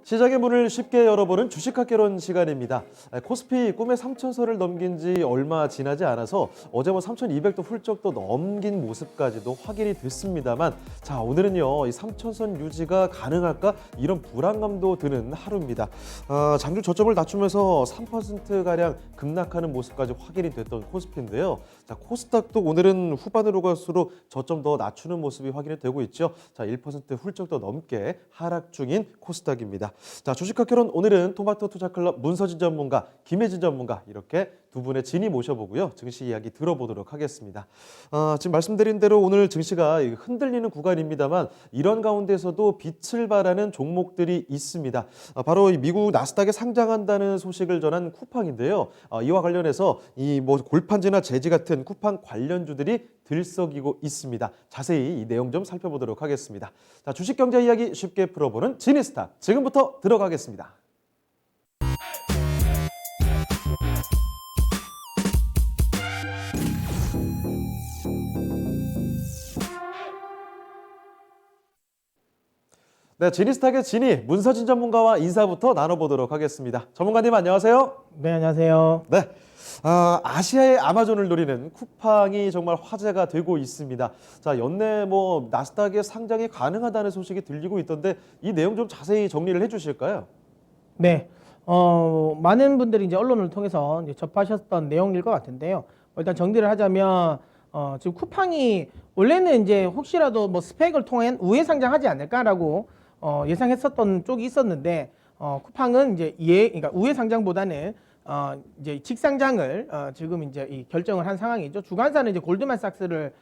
시장의 문을 쉽게 열어보는 주식학개론 시간입니다. 코스피 꿈의 3,000선을 넘긴 지 얼마 지나지 않아서 어제 3,200도 훌쩍 넘긴 모습까지도 확인이 됐습니다만, 자, 오늘은요, 이 3,000선 유지가 가능할까? 이런 불안감도 드는 하루입니다. 장중 저점을 낮추면서 3%가량 급락하는 모습까지 확인이 됐던 코스피인데요. 자, 코스닥도 오늘은 후반으로 갈수록 저점 더 낮추는 모습이 확인이 되고 있죠. 자, 1% 훌쩍 더 넘게 하락 중인 코스닥입니다. 자, 주식학개론 오늘은 토마토 투자클럽 문서진 전문가, 김혜진 전문가 이렇게 두 분의 진이 모셔보고요. 증시 이야기 들어보도록 하겠습니다. 지금 말씀드린 대로 오늘 증시가 흔들리는 구간입니다만 이런 가운데서도 빛을 발하는 종목들이 있습니다. 바로 이 미국 나스닥에 상장한다는 소식을 전한 쿠팡인데요. 이와 관련해서 이 골판지나 제지 같은 쿠팡 관련주들이 들썩이고 있습니다. 자세히 이 내용 좀 살펴보도록 하겠습니다. 자, 주식 경제 이야기 쉽게 풀어보는 지니스타 지금부터 들어가겠습니다. 네, 지니스탁의 진이 문서진 전문가와 인사부터 나눠보도록 하겠습니다. 전문가님 안녕하세요. 네, 안녕하세요. 네, 아시아의 아마존을 노리는 쿠팡이 정말 화제가 되고 있습니다. 자, 연내 나스닥에 상장이 가능하다는 소식이 들리고 있던데 이 내용 좀 자세히 정리를 해주실까요? 네, 많은 분들이 이제 언론을 통해서 이제 접하셨던 내용일 것 같은데요. 일단 정리를 하자면 지금 쿠팡이 원래는 이제 혹시라도 스펙을 통한 우회 상장하지 않을까라고 예상했었던 쪽이 있었는데 쿠팡은 이제 그러니까 우회 상장보다는 이제 직상장을 지금 이제 이 결정을 한 상황이죠. 주관사는 이제 골드만삭스를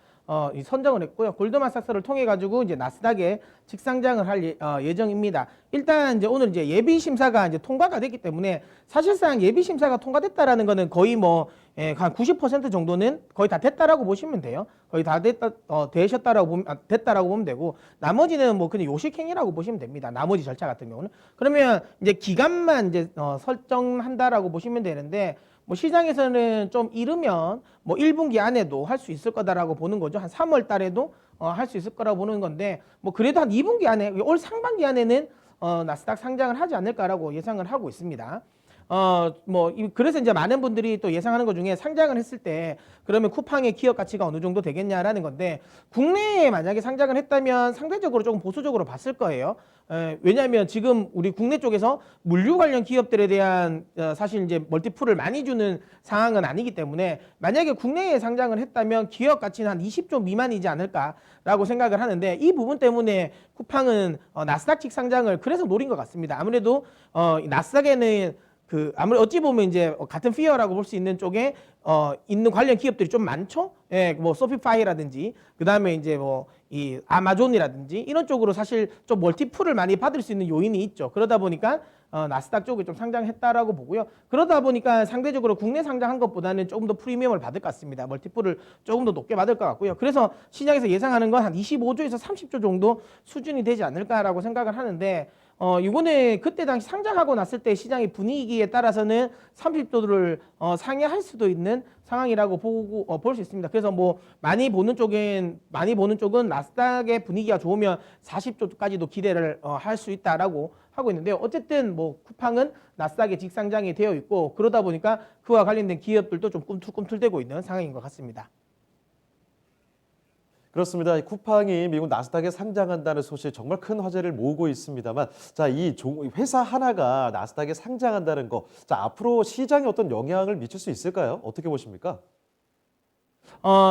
선정을 했고요. 골드만삭스를 통해 가지고 이제 나스닥에 직상장을 할 예정입니다. 일단 이제 오늘 이제 예비 심사가 이제 통과가 됐기 때문에 사실상 예비 심사가 통과됐다라는 거는 거의 한 90% 정도는 거의 다 됐다라고 보시면 돼요. 거의 다 됐다라고 보면 되고 나머지는 그냥 요식행위라고 보시면 됩니다. 나머지 절차 같은 경우는 그러면 이제 기간만 이제 설정한다라고 보시면 되는데. 시장에서는 좀 이르면 1분기 안에도 할 수 있을 거다라고 보는 거죠. 한 3월 달에도 할 수 있을 거라고 보는 건데 그래도 한 2분기 안에 올 상반기 안에는 나스닥 상장을 하지 않을까라고 예상을 하고 있습니다. 그래서 이제 많은 분들이 또 예상하는 것 중에 상장을 했을 때 그러면 쿠팡의 기업 가치가 어느 정도 되겠냐라는 건데 국내에 만약에 상장을 했다면 상대적으로 조금 보수적으로 봤을 거예요. 왜냐하면 지금 우리 국내 쪽에서 물류 관련 기업들에 대한 사실 이제 멀티플을 많이 주는 상황은 아니기 때문에 만약에 국내에 상장을 했다면 기업 가치는 한 20조 미만이지 않을까라고 생각을 하는데 이 부분 때문에 쿠팡은 나스닥 직상장을 그래서 노린 것 같습니다. 아무래도 나스닥에는 아무래도 어찌 보면 이제 같은 피어라고 볼 수 있는 쪽에 있는 관련 기업들이 좀 많죠. 예, 소피파이라든지 그다음에 이제 이 아마존이라든지 이런 쪽으로 사실 좀 멀티플을 많이 받을 수 있는 요인이 있죠. 그러다 보니까 나스닥 쪽에 좀 상장했다라고 보고요. 그러다 보니까 상대적으로 국내 상장한 것보다는 조금 더 프리미엄을 받을 것 같습니다. 멀티플을 조금 더 높게 받을 것 같고요. 그래서 시장에서 예상하는 건 한 25조에서 30조 정도 수준이 되지 않을까라고 생각을 하는데 이번에 그때 당시 상장하고 났을 때 시장의 분위기에 따라서는 30조를 상회할 수도 있는 상황이라고 볼 수 있습니다. 그래서 많이 보는 쪽은 나스닥의 분위기가 좋으면 40조까지도 기대를 할 수 있다라고 하고 있는데요. 어쨌든 쿠팡은 나스닥에 직상장이 되어 있고 그러다 보니까 그와 관련된 기업들도 좀 꿈틀꿈틀대고 있는 상황인 것 같습니다. 그렇습니다. 쿠팡이 미국 나스닥에 상장한다는 소식 정말 큰 화제를 모으고 있습니다만, 자, 이 회사 하나가 나스닥에 상장한다는 거, 자, 앞으로 시장에 어떤 영향을 미칠 수 있을까요? 어떻게 보십니까?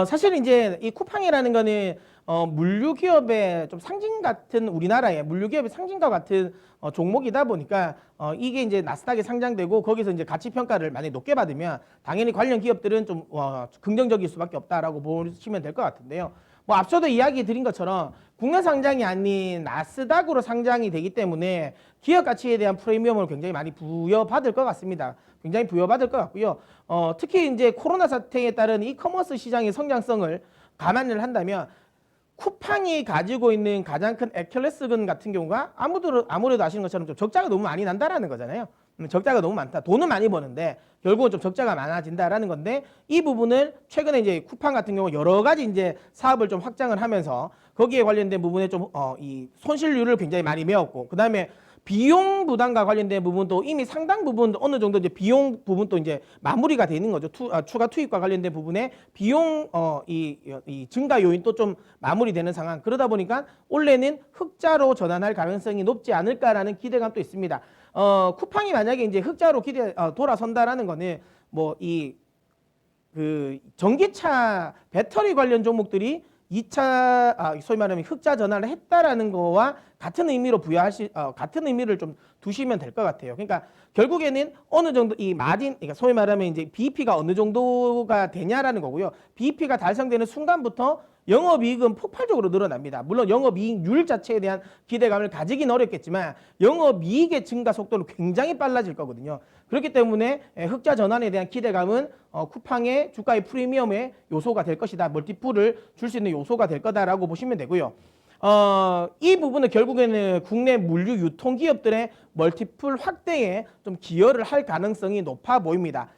사실 이제 이 쿠팡이라는 거는 물류 기업의 좀 상징 같은 우리나라의 물류 기업의 상징과 같은 종목이다 보니까 이게 이제 나스닥에 상장되고 거기서 이제 가치 평가를 많이 높게 받으면 당연히 관련 기업들은 좀 긍정적일 수밖에 없다라고 보시면 될 것 같은데요. 앞서도 이야기 드린 것처럼 국내 상장이 아닌 나스닥으로 상장이 되기 때문에 기업 가치에 대한 프리미엄을 굉장히 많이 부여받을 것 같습니다. 굉장히 부여받을 것 같고요. 특히 이제 코로나 사태에 따른 이커머스 시장의 성장성을 감안을 한다면 쿠팡이 가지고 있는 가장 큰 애킬레스건 같은 경우가 아무래도 아시는 것처럼 좀 적자가 너무 많이 난다라는 거잖아요. 적자가 너무 많다. 돈은 많이 버는데 결국은 좀 적자가 많아진다라는 건데 이 부분을 최근에 이제 쿠팡 같은 경우 여러 가지 이제 사업을 좀 확장을 하면서 거기에 관련된 부분에 좀 이 손실률을 굉장히 많이 메웠고 그다음에 비용 부담과 관련된 부분도 이미 상당 부분 어느 정도 이제 비용 부분도 이제 마무리가 되는 거죠. 추가 투입과 관련된 부분에 비용 이 증가 요인도 좀 마무리되는 상황. 그러다 보니까 올해는 흑자로 전환할 가능성이 높지 않을까라는 기대감도 있습니다. 쿠팡이 만약에 이제 흑자로 돌아선다라는 거는 뭐 그 전기차 배터리 관련 종목들이 2차 소위 말하면 흑자 전환을 했다라는 거와 같은 의미로 같은 의미를 좀 두시면 될 것 같아요. 그러니까 결국에는 어느 정도 이 마진, 그러니까 소위 말하면 이제 BEP가 어느 정도가 되냐라는 거고요. BEP가 달성되는 순간부터 영업이익은 폭발적으로 늘어납니다. 물론 영업이익률 자체에 대한 기대감을 가지긴 어렵겠지만 영업이익의 증가 속도는 굉장히 빨라질 거거든요. 그렇기 때문에 흑자 전환에 대한 기대감은 쿠팡의 주가의 프리미엄의 요소가 될 것이다. 멀티플을 줄 수 있는 요소가 될 거다라고 보시면 되고요. 이 부분은 결국에는 국내 물류 유통기업들의 멀티플 확대에 좀 기여를 할 가능성이 높아 보입니다.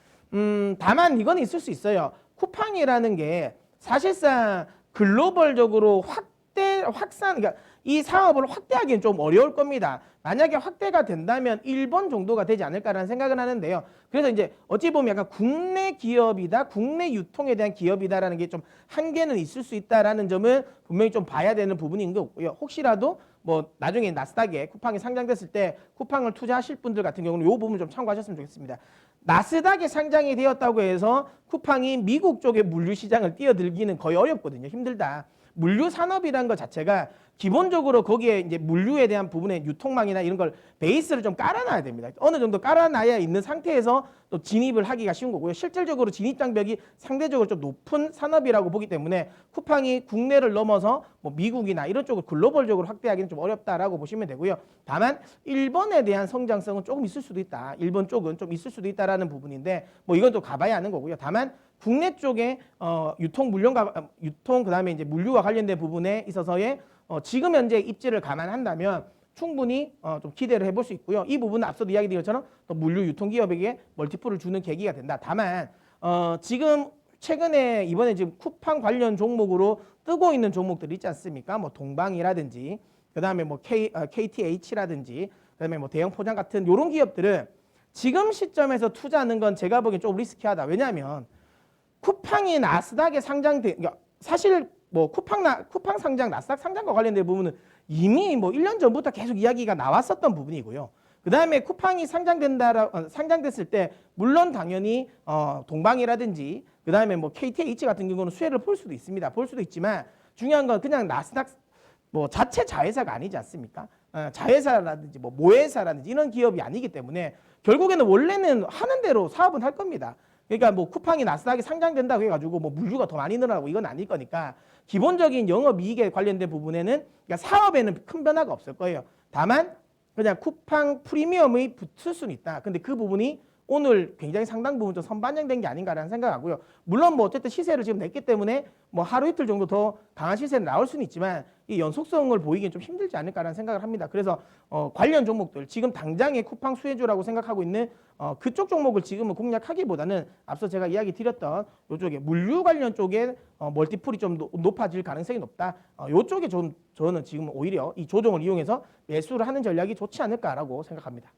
다만 이건 있을 수 있어요. 쿠팡이라는 게 사실상 글로벌적으로 확산, 그러니까 이 사업을 확대하기는 좀 어려울 겁니다. 만약에 확대가 된다면 일본 정도가 되지 않을까라는 생각을 하는데요. 그래서 이제 어찌 보면 약간 국내 기업이다, 국내 유통에 대한 기업이다라는 게 좀 한계는 있을 수 있다라는 점은 분명히 좀 봐야 되는 부분인 거고요. 혹시라도 뭐 나중에 나스닥에 쿠팡이 상장됐을 때 쿠팡을 투자하실 분들 같은 경우는 이 부분 좀 참고하셨으면 좋겠습니다. 나스닥에 상장이 되었다고 해서 쿠팡이 미국 쪽의 물류 시장을 뛰어들기는 거의 어렵거든요. 힘들다. 물류 산업이라는 것 자체가 기본적으로 거기에 이제 물류에 대한 부분의 유통망이나 이런 걸 베이스를 좀 깔아놔야 됩니다. 어느 정도 깔아놔야 있는 상태에서 또 진입을 하기가 쉬운 거고요. 실질적으로 진입 장벽이 상대적으로 좀 높은 산업이라고 보기 때문에 쿠팡이 국내를 넘어서 뭐 미국이나 이런 쪽을 글로벌적으로 확대하기는 좀 어렵다라고 보시면 되고요. 다만 일본에 대한 성장성은 조금 있을 수도 있다. 일본 쪽은 좀 있을 수도 있다라는 부분인데 뭐 이건 또 가봐야 하는 거고요. 다만 국내 쪽에 유통 그다음에 이제 물류와 관련된 부분에 있어서의 지금 현재 입지를 감안한다면 충분히 좀 기대를 해볼 수 있고요. 이 부분은 앞서도 이야기드린 것처럼 또 물류 유통기업에게 멀티플을 주는 계기가 된다. 다만 지금 최근에 이번에 지금 쿠팡 관련 종목으로 뜨고 있는 종목들 있지 않습니까? 뭐 동방이라든지 그다음에 뭐 KTH라든지 그다음에 뭐 대형 포장 같은 이런 기업들은 지금 시점에서 투자하는 건 제가 보기엔 좀 리스키하다. 왜냐하면 쿠팡이 나스닥에 그러니까 사실 뭐 쿠팡 상장, 나스닥 상장과 관련된 부분은 이미 뭐 1년 전부터 계속 이야기가 나왔었던 부분이고요. 그다음에 쿠팡이 상장됐을 때 물론 당연히 동방이라든지 그다음에 뭐 KTH 같은 경우는 수혜를 볼 수도 있습니다. 볼 수도 있지만 중요한 건 그냥 나스닥 뭐 자체 자회사가 아니지 않습니까? 자회사라든지 뭐 모회사라든지 이런 기업이 아니기 때문에 결국에는 원래는 하는 대로 사업은 할 겁니다. 그러니까 뭐 쿠팡이 나스닥에 상장된다고 해가지고 뭐 물류가 더 많이 늘어나고 이건 아닐 거니까 기본적인 영업이익에 관련된 부분에는 그러니까 사업에는 큰 변화가 없을 거예요. 다만 그냥 쿠팡 프리미엄이 붙을 수는 있다. 근데 그 부분이 오늘 굉장히 상당 부분 좀 선반영된 게 아닌가라는 생각하고요. 물론 뭐 어쨌든 시세를 지금 냈기 때문에 뭐 하루 이틀 정도 더 강한 시세는 나올 수는 있지만 이 연속성을 보이기는 좀 힘들지 않을까라는 생각을 합니다. 그래서 관련 종목들 지금 당장의 쿠팡 수혜주라고 생각하고 있는 그쪽 종목을 지금은 공략하기보다는 앞서 제가 이야기 드렸던 이쪽에 물류 관련 쪽에 멀티플이 좀 높아질 가능성이 높다. 이쪽에 저는 지금 오히려 이 조정을 이용해서 매수를 하는 전략이 좋지 않을까라고 생각합니다.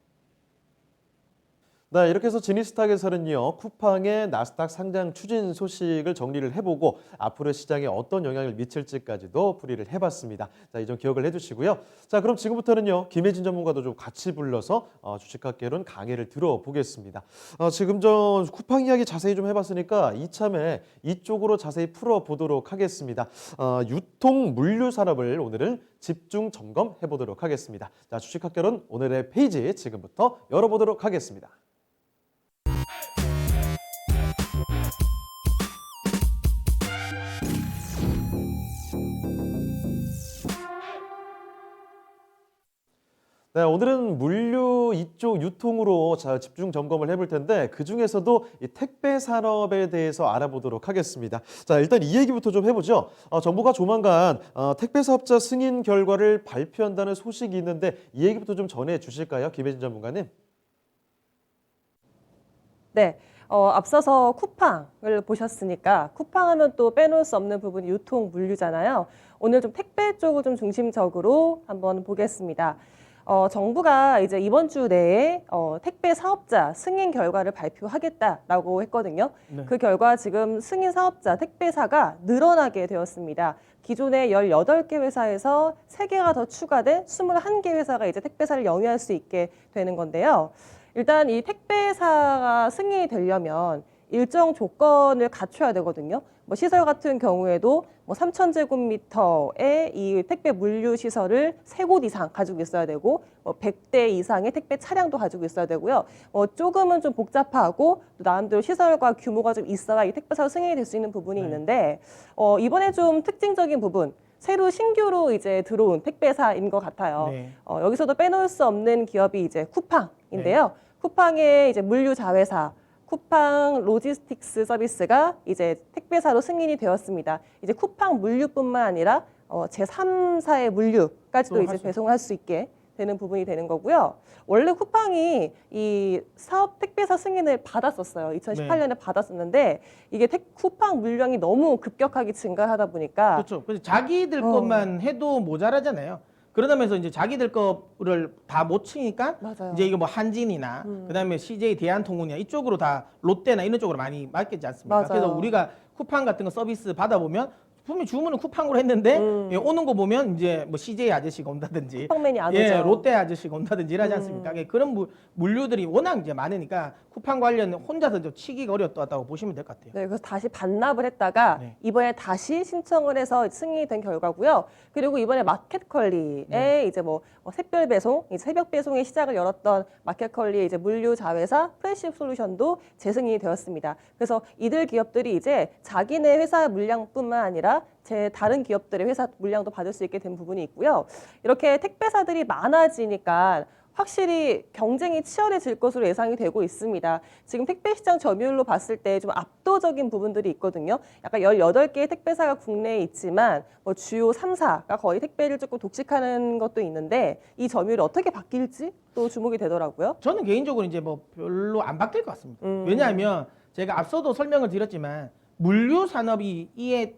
네, 이렇게 해서 지니스탁에서는요, 쿠팡의 나스닥 상장 추진 소식을 정리를 해보고 앞으로 시장에 어떤 영향을 미칠지까지도 풀이를 해봤습니다. 자, 이 점 기억을 해주시고요. 자, 그럼 지금부터는요, 김혜진 전문가도 좀 같이 불러서 주식학개론 강의를 들어보겠습니다. 지금 저 쿠팡 이야기 자세히 좀 해봤으니까 이참에 이쪽으로 자세히 풀어보도록 하겠습니다. 유통 물류 산업을 오늘은 집중 점검해 보도록 하겠습니다. 자, 주식학개론 오늘의 페이지 지금부터 열어보도록 하겠습니다. 네, 오늘은 물류 이쪽 유통으로 집중 점검을 해볼 텐데 그중에서도 이 택배 산업에 대해서 알아보도록 하겠습니다. 자, 일단 이 얘기부터 좀 해보죠. 정부가 조만간 택배 사업자 승인 결과를 발표한다는 소식이 있는데 이 얘기부터 좀 전해 주실까요? 김혜진 전문가님. 네, 앞서서 쿠팡을 보셨으니까 쿠팡하면 또 빼놓을 수 없는 부분이 유통 물류잖아요. 오늘 좀 택배 쪽을 좀 중심적으로 한번 보겠습니다. 정부가 이제 이번 주 내에 택배 사업자 승인 결과를 발표하겠다라고 했거든요. 네. 그 결과 지금 승인 사업자 택배사가 늘어나게 되었습니다. 기존의 18개 회사에서 3개가 더 추가된 21개 회사가 이제 택배사를 영위할 수 있게 되는 건데요. 일단 이 택배사가 승인이 되려면 일정 조건을 갖춰야 되거든요. 뭐 시설 같은 경우에도 뭐 3,000제곱미터의 이 택배 물류 시설을 3곳 이상 가지고 있어야 되고, 뭐 100대 이상의 택배 차량도 가지고 있어야 되고요. 조금은 좀 복잡하고 또 나름대로 시설과 규모가 좀 있어야 이 택배사로 승인이 될 수 있는 부분이 있는데, 이번에 좀 특징적인 부분. 새로 신규로 이제 들어온 택배사인 것 같아요. 네. 여기서도 빼놓을 수 없는 기업이 이제 쿠팡인데요. 쿠팡의 이제 물류 자회사 쿠팡 로지스틱스 서비스가 이제 택배사로 승인이 되었습니다. 이제 쿠팡 물류뿐만 아니라 제3사의 물류까지도 또 이제 할 수- 배송을 할 수 있게 되는 부분이 되는 거고요. 원래 쿠팡이 이 사업 택배사 승인을 받았었어요. 2018년에 받았었는데 이게 쿠팡 물량이 너무 급격하게 증가하다 보니까 그렇죠. 그래서 자기들 것만 해도 모자라잖아요. 그러다면서 이제 자기들 거를 다 못 치니까 맞아요. 이제 이거 뭐 한진이나 그다음에 CJ 대한통운이나 이쪽으로 다 롯데나 이런 쪽으로 많이 맡기지 않습니까? 맞아요. 그래서 우리가 쿠팡 같은 거 서비스 받아보면 분명히 주문은 쿠팡으로 했는데 예, 오는 거 보면 이제 뭐 CJ 아저씨가 온다든지 쿠팡맨이 안 예, 오죠. 롯데 아저씨가 온다든지 이러지 않습니까? 예, 그런 물류들이 워낙 이제 많으니까 쿠팡 관련 혼자서 좀 치기가 어렵다고 보시면 될 것 같아요. 네, 그래서 다시 반납을 했다가 네. 이번에 다시 신청을 해서 승인이 된 결과고요. 그리고 이번에 마켓컬리에 네. 이제 뭐 샛별 배송, 이제 새벽 배송의 시작을 열었던 마켓컬리의 이제 물류 자회사 프레시 솔루션도 재승인이 되었습니다. 그래서 이들 기업들이 이제 자기네 회사 물량뿐만 아니라 제 다른 기업들의 회사 물량도 받을 수 있게 된 부분이 있고요. 이렇게 택배사들이 많아지니까 확실히 경쟁이 치열해질 것으로 예상이 되고 있습니다. 지금 택배 시장 점유율로 봤을 때 좀 압도적인 부분들이 있거든요. 약간 18개의 택배사가 국내에 있지만 뭐 주요 3사가 거의 택배를 조금 독식하는 것도 있는데 이 점유율이 어떻게 바뀔지 또 주목이 되더라고요. 저는 개인적으로 이제 뭐 별로 안 바뀔 것 같습니다. 음. 왜냐하면 제가 앞서도 설명을 드렸지만 물류 산업이 이의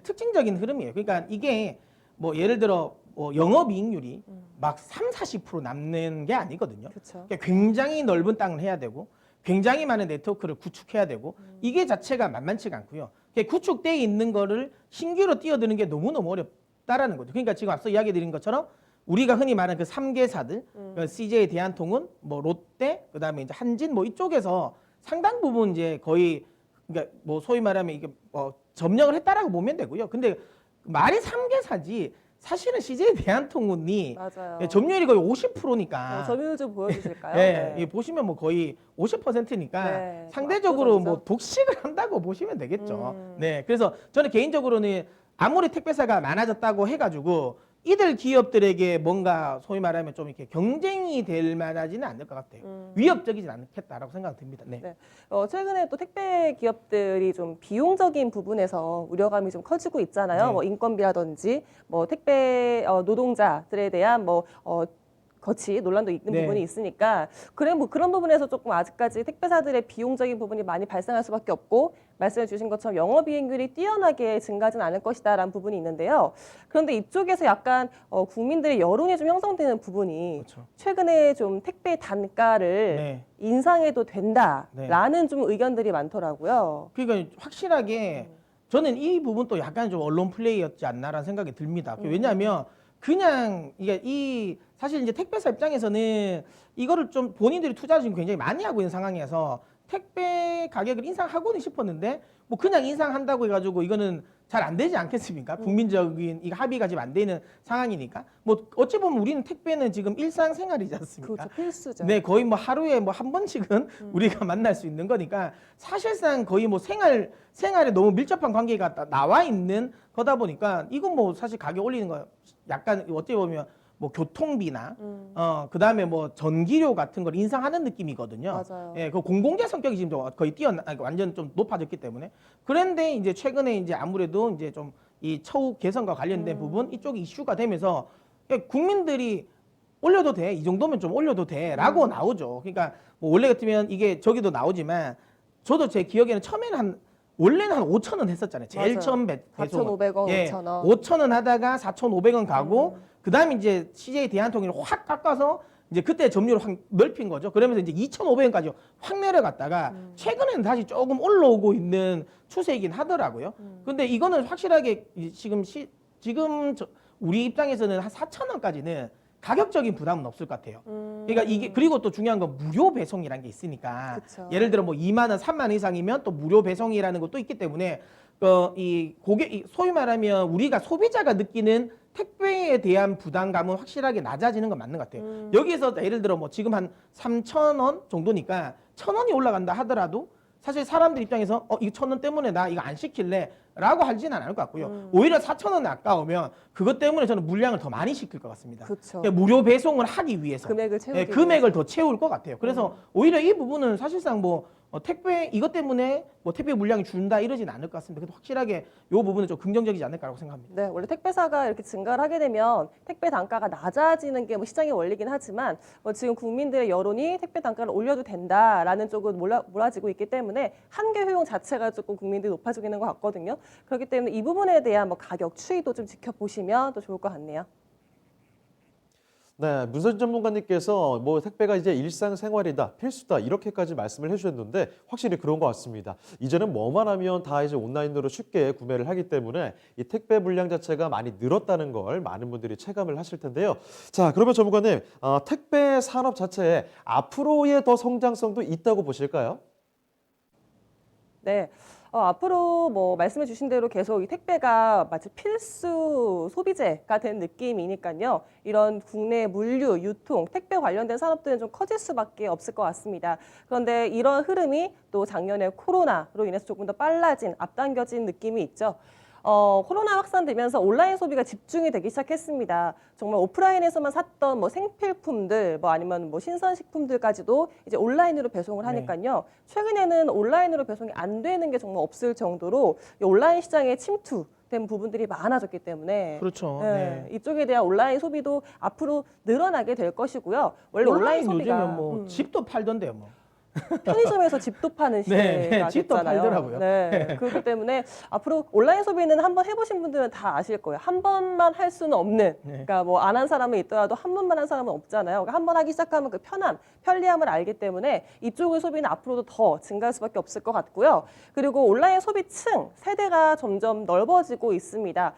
특징적인 흐름이에요. 그러니까 이게 뭐 예를 들어 뭐 영업이익률이 막 30-40% 남는 게 아니거든요. 그렇죠. 그러니까 굉장히 넓은 땅을 해야 되고 굉장히 많은 네트워크를 구축해야 되고 이게 자체가 만만치가 않고요. 그러니까 구축돼 있는 거를 신규로 뛰어드는 게 너무너무 어렵다라는 거죠. 그러니까 지금 앞서 이야기 드린 것처럼 우리가 흔히 말하는 그 3개사들, 그 CJ 대한통운, 뭐 롯데, 그다음에 이제 한진 뭐 이쪽에서 상당 부분 이제 거의 그러니까 뭐 소위 말하면 이게 점령을 했다라고 보면 되고요. 근데 말이 3개사지 사실은 CJ 대한통운이 맞아요. 점유율이 거의 50%니까 점유율 좀 보여주실까요? 예, 이 보시면 뭐 거의 50%니까 네, 상대적으로 압도적이죠. 뭐 독식을 한다고 보시면 되겠죠. 음. 네, 그래서 저는 개인적으로는 아무리 택배사가 많아졌다고 해가지고 이들 기업들에게 뭔가 소위 말하면 좀 이렇게 경쟁이 될 만하지는 않을 것 같아요. 위협적이진 않겠다라고 생각됩니다. 네. 네. 최근에 또 택배 기업들이 좀 비용적인 부분에서 우려감이 좀 커지고 있잖아요. 네. 뭐 인건비라든지 뭐 택배 노동자들에 대한 뭐 거치 논란도 있는 네. 부분이 있으니까 그래 뭐 그런 부분에서 조금 아직까지 택배사들의 비용적인 부분이 많이 발생할 수밖에 없고 말씀해 주신 것처럼 영업이익률이 뛰어나게 증가하진 않을 것이다라는 부분이 있는데요. 그런데 이쪽에서 약간 국민들의 여론이 좀 형성되는 부분이 그렇죠. 최근에 좀 택배 단가를 네. 인상해도 된다라는 좀 의견들이 많더라고요. 그러니까 확실하게 저는 이 부분도 약간 좀 언론 플레이였지 않나라는 생각이 듭니다. 왜냐하면 그냥 이게 사실 이제 택배사 입장에서는 이거를 좀 본인들이 투자를 지금 굉장히 많이 하고 있는 상황이어서 택배 가격을 인상하고는 싶었는데 뭐 그냥 인상한다고 해가지고 이거는 잘 안 되지 않겠습니까? 국민적인 이 합의가 지금 안 되는 상황이니까 뭐 어찌 보면 우리는 택배는 지금 일상생활이지 않습니까? 그렇죠. 필수죠. 네, 거의 뭐 하루에 뭐 한 번씩은 우리가 만날 수 있는 거니까 사실상 거의 뭐 생활에 너무 밀접한 관계가 나와 있는 거다 보니까 이건 뭐 사실 가격 올리는 거 약간 어떻게 보면 뭐 교통비나 그다음에 뭐 전기료 같은 걸 인상하는 느낌이거든요. 맞아요. 예, 그 공공재 성격이 지금 거의 완전 좀 높아졌기 때문에 그런데 이제 최근에 이제 아무래도 이제 좀 이 처우 개선과 관련된 부분 이쪽이 이슈가 되면서 국민들이 올려도 돼. 이 정도면 좀 올려도 돼라고 나오죠. 그러니까 뭐 원래 같으면 이게 저기도 나오지만 저도 제 기억에는 처음에는 한 원래는 한 5,000원 했었잖아요. 제일 맞아요. 처음 배송은. 4,500원, 예, 5,000원. 5,000원 하다가 4,500원 가고 그다음에 이제 CJ 대한통운을 확 깎아서 이제 그때 점유율을 확 넓힌 거죠. 그러면서 이제 2,500원까지 확 내려갔다가 최근에는 다시 조금 올라오고 있는 추세이긴 하더라고요. 근데 이거는 확실하게 지금 우리 입장에서는 한 4,000원까지는 가격적인 부담은 없을 것 같아요. 그러니까 이게 그리고 또 중요한 건 무료 배송이라는 게 있으니까 그쵸. 예를 들어 뭐 2만 원, 3만 원 이상이면 또 무료 배송이라는 것도 있기 때문에 이 소위 말하면 우리가 소비자가 느끼는 택배에 대한 부담감은 확실하게 낮아지는 건 맞는 것 같아요. 여기에서 예를 들어 뭐 지금 한 3,000원 정도니까 1,000원이 올라간다 하더라도 사실 사람들 입장에서 이거 1,000원 때문에 나 이거 안 시킬래 라고 하지는 않을 것 같고요. 오히려 4,000원이 아까우면 그것 때문에 저는 물량을 더 많이 시킬 것 같습니다. 그쵸. 그러니까 무료 배송을 하기 위해서 금액을 채우기 금액을 더 채울 것 같아요. 그래서 오히려 이 부분은 사실상 뭐 택배 이것 때문에 뭐 택배 물량이 준다 이러진 않을 것 같습니다. 그래도 확실하게 이 부분은 좀 긍정적이지 않을까라고 생각합니다. 네, 원래 택배사가 이렇게 증가를 하게 되면 택배 단가가 낮아지는 게 뭐 시장의 원리긴 하지만 지금 국민들의 여론이 택배 단가를 올려도 된다라는 쪽은 몰아지고 있기 때문에 한계 효용 자체가 조금 국민들이 높아지고 있는 것 같거든요. 그렇기 때문에 이 부분에 대한 뭐 가격 추이도 좀 지켜보시면 또 좋을 것 같네요. 네, 문선 전문가님께서 뭐 택배가 이제 일상생활이다, 필수다 이렇게까지 말씀을 해주셨는데 확실히 그런 것 같습니다. 이제는 뭐만 하면 다 이제 온라인으로 쉽게 구매를 하기 때문에 이 택배 물량 자체가 많이 늘었다는 걸 많은 분들이 체감을 하실 텐데요. 자, 그러면 전문가님, 택배 산업 자체에 앞으로의 더 성장성도 있다고 보실까요? 네. 앞으로 뭐 말씀해 주신 대로 계속 이 택배가 마치 필수 소비재가 된 느낌이니까요. 이런 국내 물류, 유통, 택배 관련된 산업들은 좀 커질 수밖에 없을 것 같습니다. 그런데 이런 흐름이 또 작년에 코로나로 인해서 조금 더 빨라진, 앞당겨진 느낌이 있죠. 코로나 확산되면서 온라인 소비가 집중이 되기 시작했습니다. 정말 오프라인에서만 샀던 뭐 생필품들, 뭐 아니면 뭐 신선식품들까지도 이제 온라인으로 배송을 하니까요. 최근에는 온라인으로 배송이 안 되는 게 정말 없을 정도로 이 온라인 시장에 침투된 부분들이 많아졌기 때문에 그렇죠. 네, 이쪽에 대한 온라인 소비도 앞으로 늘어나게 될 것이고요. 원래 온라인 소비가 요즘은 뭐 집도 팔던데요, 뭐. 편의점에서 집도 파는 시대가 집도 됐잖아요. 팔더라고요. 네, 그렇기 때문에 앞으로 온라인 소비는 한번 해보신 분들은 다 아실 거예요. 한 번만 할 수는 없는, 그러니까 뭐 안 한 사람은 있더라도 한 번만 한 사람은 없잖아요. 그러니까 한 번 하기 시작하면 그 편리함을 알기 때문에 이쪽의 소비는 앞으로도 더 증가할 수밖에 없을 것 같고요. 그리고 온라인 소비층 세대가 점점 넓어지고 있습니다.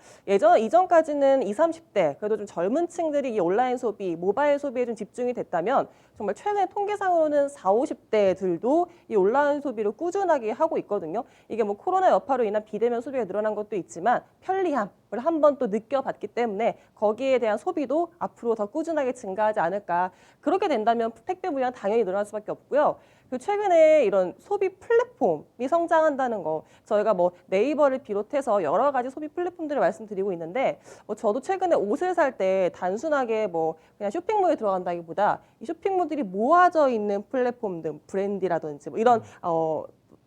이전까지는 20, 30대 그래도 좀 젊은 층들이 이 온라인 소비, 모바일 소비에 좀 집중이 됐다면 정말 최근 통계상으로는 40, 50대들도 이 온라인 소비를 꾸준하게 하고 있거든요. 이게 뭐 코로나 여파로 인한 비대면 소비가 늘어난 것도 있지만 편리함을 한번 또 느껴봤기 때문에 거기에 대한 소비도 앞으로 더 꾸준하게 증가하지 않을까. 그렇게 된다면 택배 물량 당연히 늘어날 수밖에 없고요. 그리고 최근에 이런 소비 플랫폼이 성장한다는 거, 저희가 뭐 네이버를 비롯해서 여러 가지 소비 플랫폼들을 말씀드리고 있는데, 저도 최근에 옷을 살 때 단순하게 뭐 그냥 쇼핑몰에 들어간다기보다 이 쇼핑몰들이 모아져 있는 플랫폼들, 브랜디라든지 뭐 이런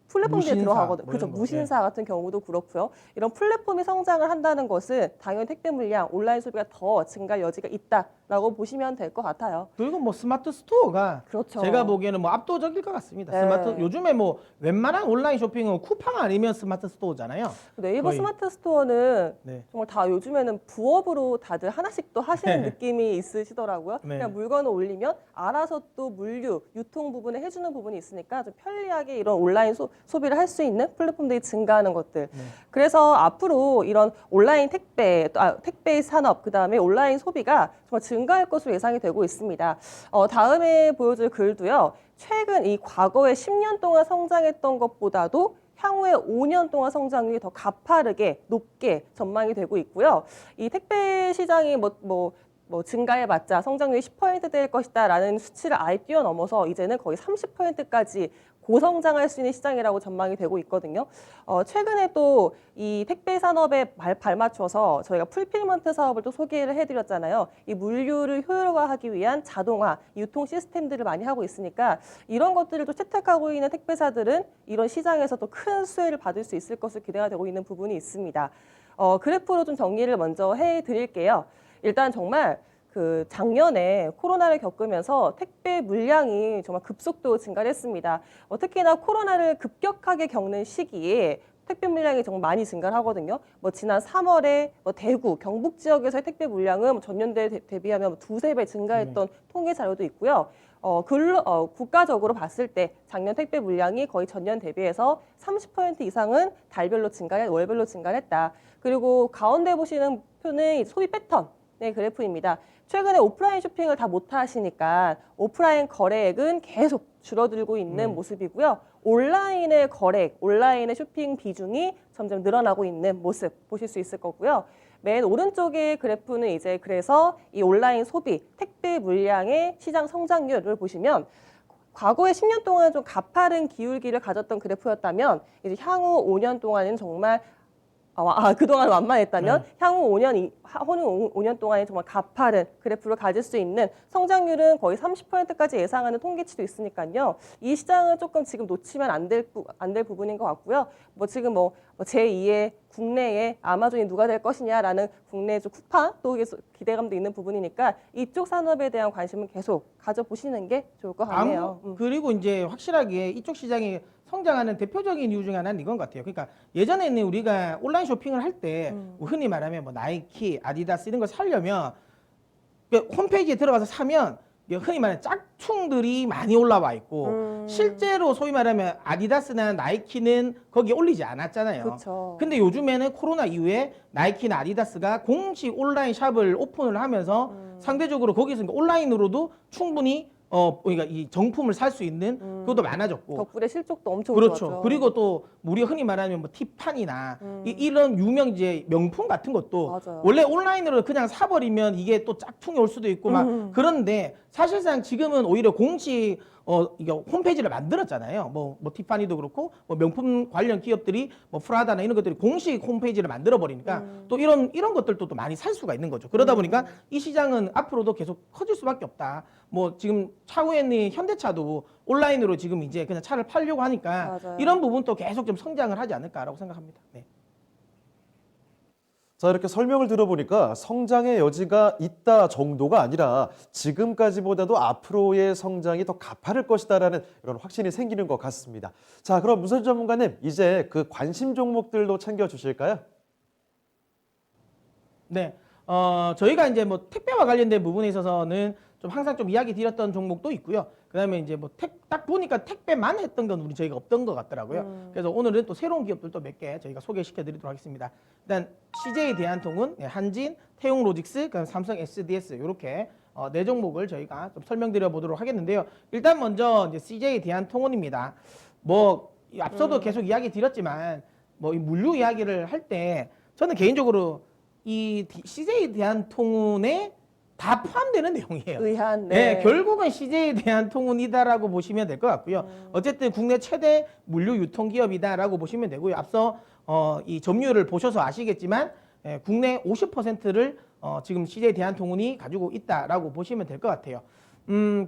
플랫폼들에 들어가거든요. 그렇죠. 무신사 같은 경우도 그렇고요. 이런 플랫폼이 성장을 한다는 것은 당연히 택배 물량, 온라인 소비가 더 증가할 여지가 있다라고 보시면 될 것 같아요. 그리고 뭐 스마트 스토어가 그렇죠. 제가 보기에는 뭐 압도적일 것 같습니다. 네. 요즘에 뭐 웬만한 온라인 쇼핑은 쿠팡 아니면 스마트 스토어잖아요. 네이버 거의. 스마트 스토어는 네. 정말 다 요즘에는 부업으로 다들 하나씩 또 하시는 느낌이 있으시더라고요. 네. 그냥 물건을 올리면 알아서 또 물류, 유통 부분을 해주는 부분이 있으니까 좀 편리하게 이런 온라인 소비를 할 수 있는 플랫폼들이 증가하는 것들. 그래서 앞으로 이런 온라인 택배 산업, 그다음에 온라인 소비가 정말 증가할 것으로 예상이 되고 있습니다. 다음에 보여줄 글도요. 최근 이 과거에 10년 동안 성장했던 것보다도 향후에 5년 동안 성장률이 더 가파르게 높게 전망이 되고 있고요. 이 택배 시장이 증가해봤자 성장률이 10% 될 것이다라는 수치를 아예 뛰어넘어서 이제는 거의 30%까지 고성장할 수 있는 시장이라고 전망이 되고 있거든요. 최근에 또 이 택배 산업에 발맞춰서 저희가 풀필먼트 사업을 또 소개를 해드렸잖아요. 이 물류를 효율화하기 위한 자동화, 유통 시스템들을 많이 하고 있으니까 이런 것들을 또 채택하고 있는 택배사들은 이런 시장에서 또 큰 수혜를 받을 수 있을 것으로 기대가 되고 있는 부분이 있습니다. 그래프로 좀 정리를 먼저 해드릴게요. 일단 정말 그 작년에 코로나를 겪으면서 택배 물량이 정말 급속도로 증가를 했습니다. 특히나 코로나를 급격하게 겪는 시기에 택배 물량이 정말 많이 증가를 하거든요. 뭐 지난 3월에 뭐 대구, 경북 지역에서의 택배 물량은 뭐 전년도에 대비하면 뭐 두세 배 증가했던 통계 자료도 있고요. 국가적으로 봤을 때 작년 택배 물량이 거의 전년 대비해서 30% 이상은 달별로 월별로 증가했다. 그리고 가운데 보시는 표는 소비 패턴 네, 그래프입니다. 최근에 오프라인 쇼핑을 다 못 하시니까 오프라인 거래액은 계속 줄어들고 있는 모습이고요. 온라인의 거래액, 온라인의 쇼핑 비중이 점점 늘어나고 있는 모습 보실 수 있을 거고요. 맨 오른쪽의 그래프는 이제 그래서 이 온라인 소비, 택배 물량의 시장 성장률을 보시면 과거에 10년 동안 좀 가파른 기울기를 가졌던 그래프였다면 이제 향후 5년 동안은 정말 그동안 완만했다면 향후 5년 동안에 정말 가파른 그래프를 가질 수 있는 성장률은 거의 30%까지 예상하는 통계치도 있으니까요. 이 시장은 조금 지금 놓치면 안 될 부분인 것 같고요. 뭐 지금 뭐 제2의 국내에 아마존이 누가 될 것이냐라는 국내 좀 쿠팡 또 기대감도 있는 부분이니까 이쪽 산업에 대한 관심은 계속 가져보시는 게 좋을 것 같네요. 그리고 이제 확실하게 이쪽 시장이 성장하는 대표적인 이유 중에 하나는 이건 것 같아요. 그러니까 예전에는 우리가 온라인 쇼핑을 할 때 흔히 말하면 뭐 나이키, 아디다스 이런 걸 사려면 홈페이지에 들어가서 사면 흔히 말하는 짝퉁들이 많이 올라와 있고 실제로 소위 말하면 아디다스나 나이키는 거기에 올리지 않았잖아요. 그렇죠. 근데 요즘에는 코로나 이후에 나이키나 아디다스가 공식 온라인 샵을 오픈을 하면서 상대적으로 거기서 온라인으로도 충분히 그러니까 이 정품을 살 수 있는 그것도 많아졌고 덕분에 실적도 엄청 그렇죠. 좋아졌죠. 그리고 또 우리가 흔히 말하면 뭐 티파니나 이런 유명 이제 명품 같은 것도 맞아요. 원래 온라인으로 그냥 사버리면 이게 또 짝퉁이 올 수도 있고 막 그런데 사실상 지금은 오히려 공식 이게 홈페이지를 만들었잖아요. 뭐 티파니도 그렇고 뭐 명품 관련 기업들이 뭐 프라다나 이런 것들이 공식 홈페이지를 만들어 버리니까 또 이런 것들도 또 많이 살 수가 있는 거죠. 그러다 보니까 이 시장은 앞으로도 계속 커질 수밖에 없다. 뭐 지금 차후에 있는 현대차도 온라인으로 지금 이제 그냥 차를 팔려고 하니까 맞아요. 이런 부분도 계속 좀 성장을 하지 않을까라고 생각합니다. 네. 자, 이렇게 설명을 들어보니까 성장의 여지가 있다 정도가 아니라 지금까지보다도 앞으로의 성장이 더 가파를 것이다라는 이런 확신이 생기는 것 같습니다. 자, 그럼 문선 전문가님, 이제 그 관심 종목들도 챙겨주실까요? 네. 저희가 이제 뭐 택배와 관련된 부분에 있어서는 좀 항상 좀 이야기 드렸던 종목도 있고요. 그다음에 이제 뭐 딱 보니까 택배만 했던 건 저희가 없던 것 같더라고요. 그래서 오늘은 또 새로운 기업들도 몇 개 저희가 소개시켜 드리도록 하겠습니다. 일단 CJ 대한통운, 한진, 태용로직스, 그다음 삼성 SDS 이렇게 네 종목을 저희가 좀 설명드려 보도록 하겠는데요. 일단 먼저 이제 CJ 대한통운입니다. 뭐 앞서도 계속 이야기 드렸지만 뭐 이 물류 이야기를 할 때 저는 개인적으로 이 CJ 대한통운에 다 포함되는 내용이에요. 의한 네, 결국은 CJ 대한통운이다라고 보시면 될 것 같고요. 어쨌든 국내 최대 물류 유통 기업이다라고 보시면 되고요. 앞서 이 점유율을 보셔서 아시겠지만 국내 50%를 지금 CJ 대한통운이 가지고 있다라고 보시면 될 것 같아요.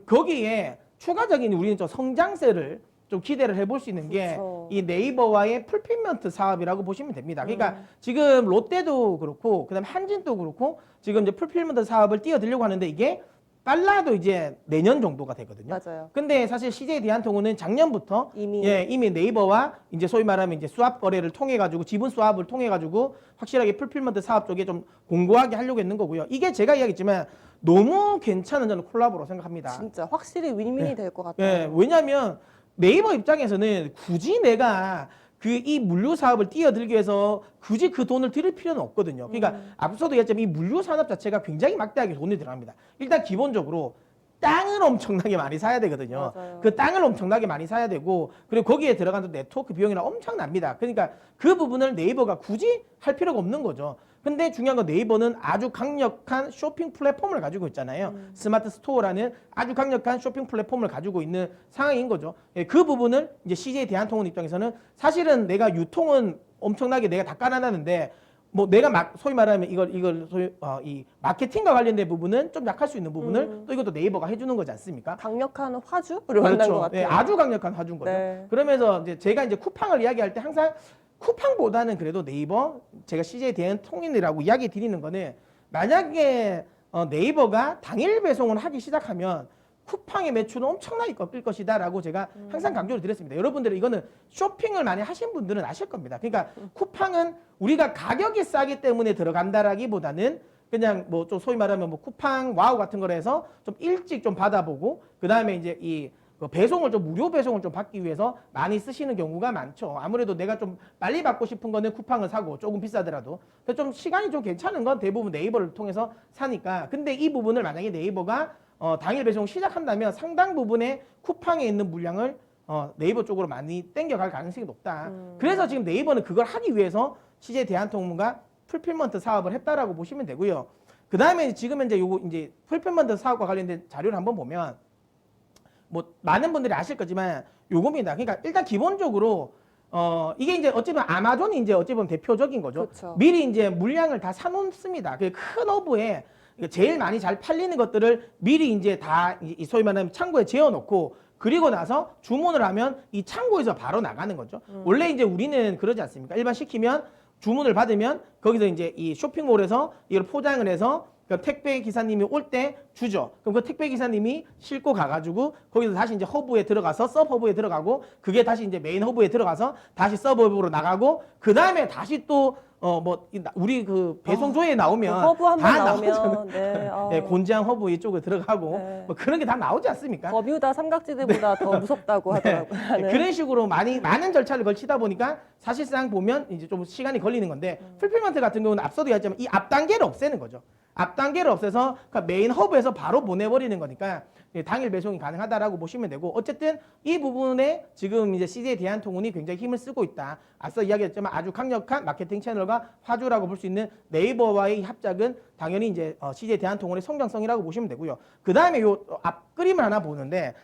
거기에 추가적인 우리는 좀 성장세를 좀 기대를 해볼 수 있는 게 이 네이버와의 풀필먼트 사업이라고 보시면 됩니다. 그러니까 지금 롯데도 그렇고 그다음에 한진도 그렇고 지금 이제 풀필먼트 사업을 뛰어들려고 하는데 이게 빨라도 이제 내년 정도가 되거든요. 맞아요. 근데 사실 CJ 대한통운은 작년부터 이미 네이버와 이제 소위 말하면 이제 스왑 거래를 통해 가지고 지분 스왑을 통해 가지고 확실하게 풀필먼트 사업 쪽에 좀 공고하게 하려고 했는 거고요. 이게 제가 이야기했지만 너무 괜찮은 저는 콜라보로 생각합니다. 진짜 확실히 윈윈이 될 것 같아요. 예, 왜냐하면 네이버 입장에서는 굳이 내가 이 물류 사업을 뛰어들기 위해서 굳이 그 돈을 들일 필요는 없거든요. 그러니까 앞서도 얘기했지만 이 물류 산업 자체가 굉장히 막대하게 돈이 들어갑니다. 일단 기본적으로 땅을 엄청나게 많이 사야 되거든요. 맞아요. 그 땅을 엄청나게 많이 사야 되고 그리고 거기에 들어가는 네트워크 비용이나 엄청납니다. 그러니까 그 부분을 네이버가 굳이 할 필요가 없는 거죠. 근데 중요한 건 네이버는 아주 강력한 쇼핑 플랫폼을 가지고 있잖아요. 스마트 스토어라는 아주 강력한 쇼핑 플랫폼을 가지고 있는 상황인 거죠. 예, 그 부분을 이제 CJ 대한통운 입장에서는 사실은 내가 유통은 엄청나게 내가 다 깔아놨는데 뭐 내가 소위 말하면 이걸 소위 이 마케팅과 관련된 부분은 좀 약할 수 있는 부분을 또 이것도 네이버가 해주는 거지 않습니까? 강력한 화주를 만난 것 같아요. 예, 아주 강력한 화주인 거죠. 네. 그러면서 이제 제가 이제 쿠팡을 이야기할 때 항상 쿠팡보다는 그래도 네이버, 제가 CJ 대한통운이라고 이야기 드리는 거는 만약에 네이버가 당일 배송을 하기 시작하면 쿠팡의 매출은 엄청나게 꺾일 것이다라고 제가 항상 강조를 드렸습니다. 여러분들은 이거는 쇼핑을 많이 하신 분들은 아실 겁니다. 그러니까 쿠팡은 우리가 가격이 싸기 때문에 들어간다라기보다는 그냥 뭐 좀 소위 말하면 뭐 쿠팡 와우 같은 걸 해서 좀 일찍 좀 받아보고 그 다음에 이제 이 배송을 좀 무료 배송을 좀 받기 위해서 많이 쓰시는 경우가 많죠. 아무래도 내가 좀 빨리 받고 싶은 거는 쿠팡을 사고 조금 비싸더라도 좀 시간이 좀 괜찮은 건 대부분 네이버를 통해서 사니까. 근데 이 부분을 만약에 네이버가 당일 배송 시작한다면 상당 부분의 쿠팡에 있는 물량을 네이버 쪽으로 많이 땡겨갈 가능성이 높다. 그래서 지금 네이버는 그걸 하기 위해서 CJ 대한통운과 풀필먼트 사업을 했다라고 보시면 되고요. 그 다음에 지금 현재 요거 이제 풀필먼트 사업과 관련된 자료를 한번 보면 뭐 많은 분들이 아실 거지만 요겁니다. 그러니까 일단 기본적으로 이게 이제 어찌 보면 아마존이 이제 어찌 보면 대표적인 거죠. 그렇죠. 미리 이제 물량을 다 사놓습니다. 그 큰 허브에 제일 많이 잘 팔리는 것들을 미리 이제 다 이 소위 말하는 창고에 재워놓고 그리고 나서 주문을 하면 이 창고에서 바로 나가는 거죠. 원래 이제 우리는 그러지 않습니까? 일반 시키면 주문을 받으면 거기서 이제 이 쇼핑몰에서 이걸 포장을 해서 그 택배 기사님이 올 때 주죠. 그럼 그 택배 기사님이 싣고 가가지고 거기서 다시 이제 허브에 들어가서 서브 허브에 들어가고 그게 다시 이제 메인 허브에 들어가서 다시 서브 허브로 나가고 그 다음에 다시 또 우리 그 배송조에 나오면 그 허브 한 번 다 나오면 나오잖아요. 네, 네, 곤지암 허브 이쪽에 들어가고 네. 뭐 그런 게 다 나오지 않습니까? 버뮤다 삼각지대보다 더 무섭다고 하더라고요. 네. 그런 식으로 많은 절차를 걸치다 보니까 사실상 보면 이제 좀 시간이 걸리는 건데 풀필먼트 같은 경우는 앞서도 얘기했지만 이 앞 단계를 없애는 거죠. 앞 단계를 없애서 그러니까 메인 허브에서 바로 보내버리는 거니까 당일 배송이 가능하다라고 보시면 되고 어쨌든 이 부분에 지금 이제 CJ 대한통운이 굉장히 힘을 쓰고 있다. 앞서 이야기했지만 아주 강력한 마케팅 채널과 화주라고 볼 수 있는 네이버와의 합작은 당연히 이제 CJ 대한통운의 성장성이라고 보시면 되고요. 그 다음에 요 앞 그림을 하나 보는데